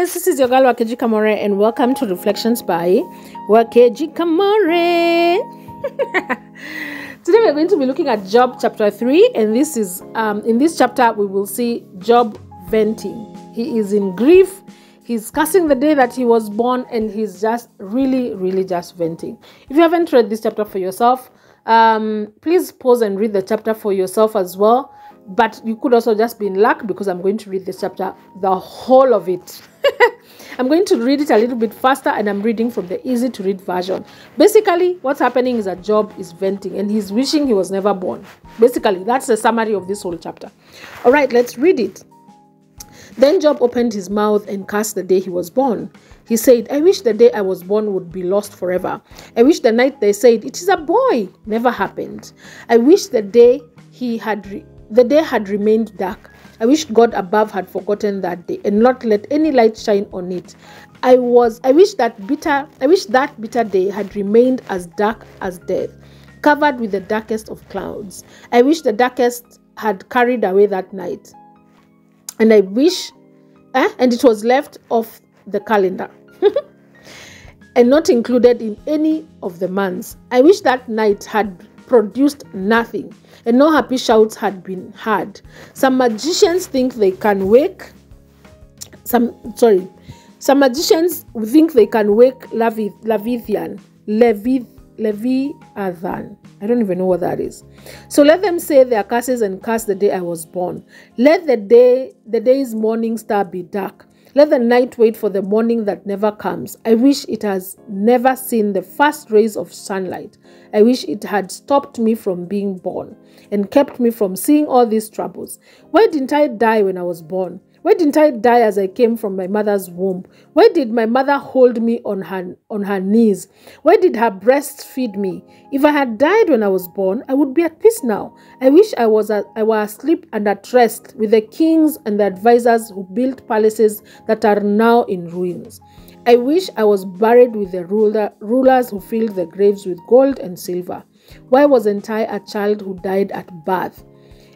guys, this is your girl Wakeji Kamore and welcome to Reflections by Wakeji Kamore. Today we're going to be looking at Job chapter 3, and this is in this chapter we will see Job venting. He is in grief. He's cursing the day that he was born, and he's just really just venting. If you haven't read this chapter for yourself, please pause and read the chapter for yourself as well. But you could also just be in luck because I'm going to read this chapter, the whole of it. I'm going to read it a little bit faster, and I'm reading from the easy to read version. Basically, what's happening is that Job is venting and he's wishing he was never born. Basically, that's the summary of this whole chapter. All right, let's read it. Then Job opened his mouth and cursed the day he was born. He said, I wish the day I was born would be lost forever. I wish the night they said, it is a boy, never happened. I wish the day the day had remained dark. I wish God above had forgotten that day and not let any light shine on it. I wish that bitter day had remained as dark as death, covered with the darkest of clouds. I wish the darkest had carried away that night. And I wish, and it was left off the calendar and not included in any of the months. I wish that night had produced nothing and no happy shouts had been heard. Some magicians think they can wake Leviathan. I don't even know what that is. So let them say their curses and curse the day I was born. Let the day's morning star be dark. Let the night wait for the morning that never comes. I wish it has never seen the first rays of sunlight. I wish it had stopped me from being born and kept me from seeing all these troubles. Why didn't I die when I was born? Why didn't I die as I came from my mother's womb? Why did my mother hold me on her knees? Why did her breast feed me? If I had died when I was born, I would be at peace now. I wish I were asleep and at rest with the kings and the advisors who built palaces that are now in ruins. I wish I was buried with the rulers who filled the graves with gold and silver. Why wasn't I a child who died at birth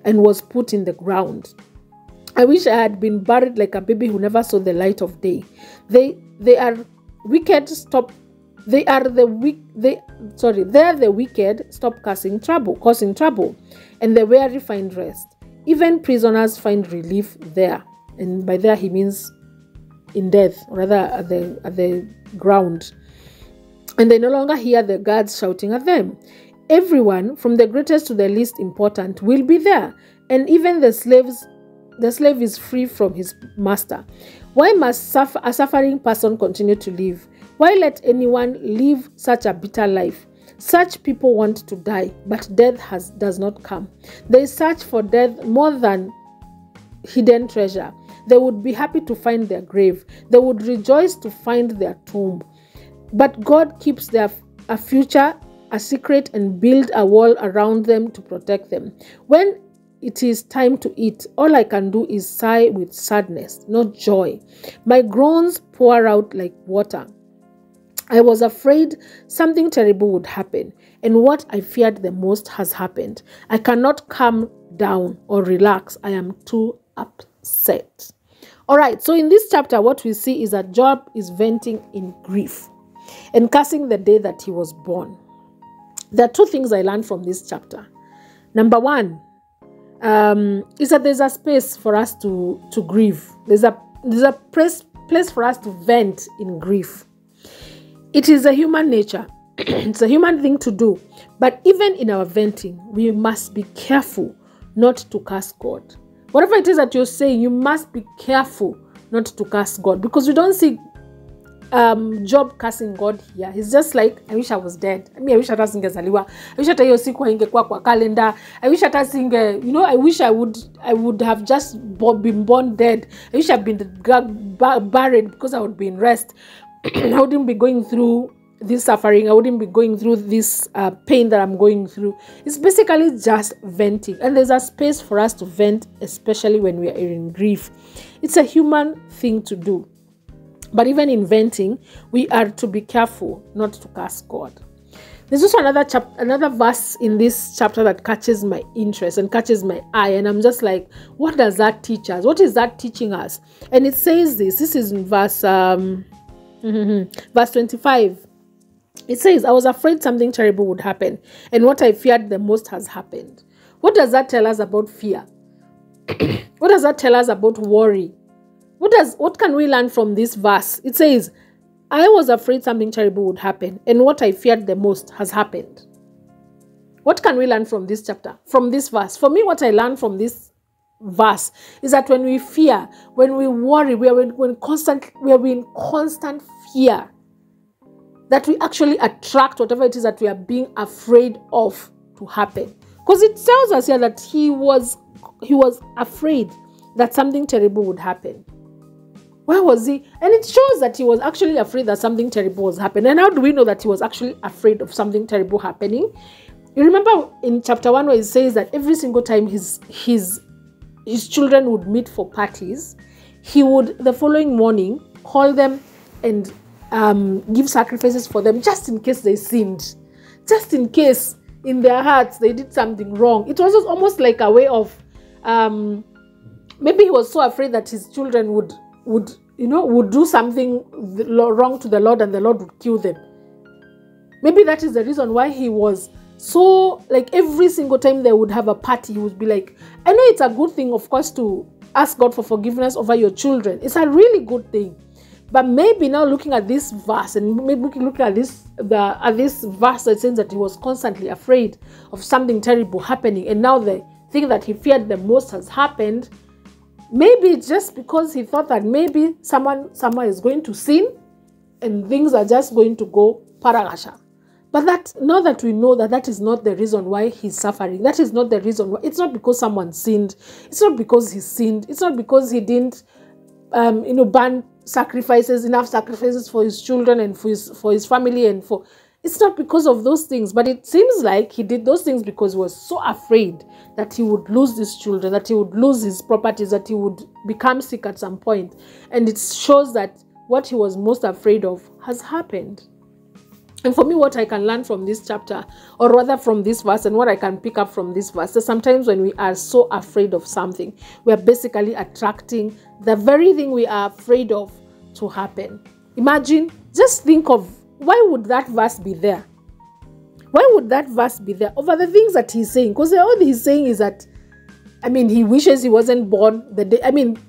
and was put in the ground? I wish I had been buried like a baby who never saw the light of day. They are wicked. They are the wicked. Stop causing trouble, and the weary find rest. Even prisoners find relief there, and by there he means in death, or rather at the ground. And they no longer hear the guards shouting at them. Everyone, from the greatest to the least important, will be there, and even the slave is free from his master. Why must a suffering person continue to live? Why let anyone live such a bitter life? Such people want to die, but death does not come. They search for death more than hidden treasure. They would be happy to find their grave. They would rejoice to find their tomb. But God keeps a future a secret and build a wall around them to protect them. When it is time to eat, all I can do is sigh with sadness, not joy. My groans pour out like water. I was afraid something terrible would happen, and what I feared the most has happened. I cannot calm down or relax. I am too upset. All right, so in this chapter, what we see is that Job is venting in grief and cursing the day that he was born. There are two things I learned from this chapter. Number one, is that there's a space for us to grieve. There's a place for us to vent in grief. It is a human nature. It's a human thing to do. But even in our venting, we must be careful not to curse God. Whatever it is that you're saying, you must be careful not to curse God, because we don't see Job cursing God here. He's just like, I wish I was dead. I wish hata singezaliwa. I wish hata hiyo siku haingekuwa kwa calendar. I wish hata I wish I would have just been born dead. I wish I'd been buried because I would be in rest. I wouldn't be going through this suffering. I wouldn't be going through this pain that I'm going through. It's basically just venting. And there's a space for us to vent, especially when we are in grief. It's a human thing to do. But even in venting, we are to be careful not to curse God. There's also another verse in this chapter that catches my interest and catches my eye, and I'm just like, what does that teach us? What is that teaching us? And it says this is in verse 25. It says, I was afraid something terrible would happen, and what I feared the most has happened. What does that tell us about fear? What does that tell us about worry? What can we learn from this verse? It says, I was afraid something terrible would happen, and what I feared the most has happened. What can we learn from this chapter, from this verse? For me, what I learned from this verse is that when we fear, when we worry, we are in constant fear, that we actually attract whatever it is that we are being afraid of to happen. Because it tells us here that he was afraid that something terrible would happen. Where was he? And it shows that he was actually afraid that something terrible was happening. And how do we know that he was actually afraid of something terrible happening? You remember in chapter 1 where it says that every single time his children would meet for parties, he would the following morning call them and give sacrifices for them, just in case they sinned, just in case in their hearts they did something wrong. It was just almost like a way of maybe he was so afraid that his children would do something wrong to the Lord and the Lord would kill them. Maybe that is the reason why he was so, like, every single time they would have a party, he would be like, I know it's a good thing, of course, to ask God for forgiveness over your children. It's a really good thing. But maybe now looking at this verse and maybe looking at this verse that says that he was constantly afraid of something terrible happening, and now the thing that he feared the most has happened. Maybe just because he thought that maybe someone is going to sin and things are just going to go paragasha. But now that we know that is not the reason why he's suffering. That is not the reason why. It's not because someone sinned. It's not because he sinned. It's not because he didn't, burn enough sacrifices for his children and for his family and for. It's not because of those things, but it seems like he did those things because he was so afraid that he would lose his children, that he would lose his properties, that he would become sick at some point. And it shows that what he was most afraid of has happened. And for me, what I can learn from this chapter, or rather from this verse, and what I can pick up from this verse, is sometimes when we are so afraid of something, we are basically attracting the very thing we are afraid of to happen. Imagine, just think of, why would that verse be there? Why would that verse be there over the things that he's saying? Because all he's saying is that, he wishes he wasn't born the day.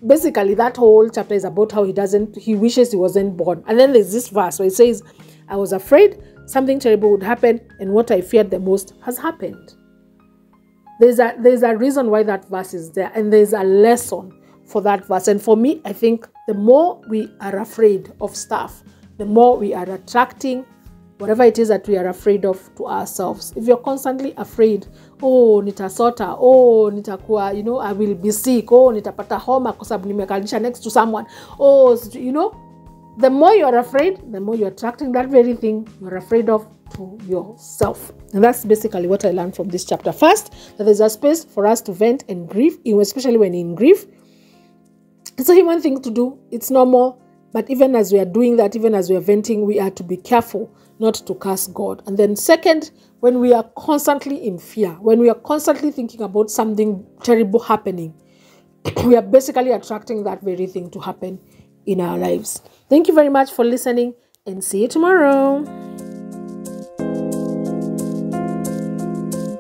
Basically that whole chapter is about how he wishes he wasn't born. And then there's this verse where it says, I was afraid something terrible would happen, and what I feared the most has happened. There's a reason why that verse is there, and there's a lesson for that verse. And for me, I think the more we are afraid of stuff, the more we are attracting whatever it is that we are afraid of to ourselves. If you're constantly afraid, nitasota, nitakuwa, I will be sick, nitapata homa kwa sababu nimekalisha next to someone, the more you're afraid, the more you're attracting that very thing you're afraid of to yourself. And that's basically what I learned from this chapter. First, that there's a space for us to vent and grieve, especially when in grief. It's a human thing to do. It's normal. But even as we are doing that, even as we are venting, we are to be careful not to curse God. And then second, when we are constantly in fear, when we are constantly thinking about something terrible happening, we are basically attracting that very thing to happen in our lives. Thank you very much for listening, and see you tomorrow.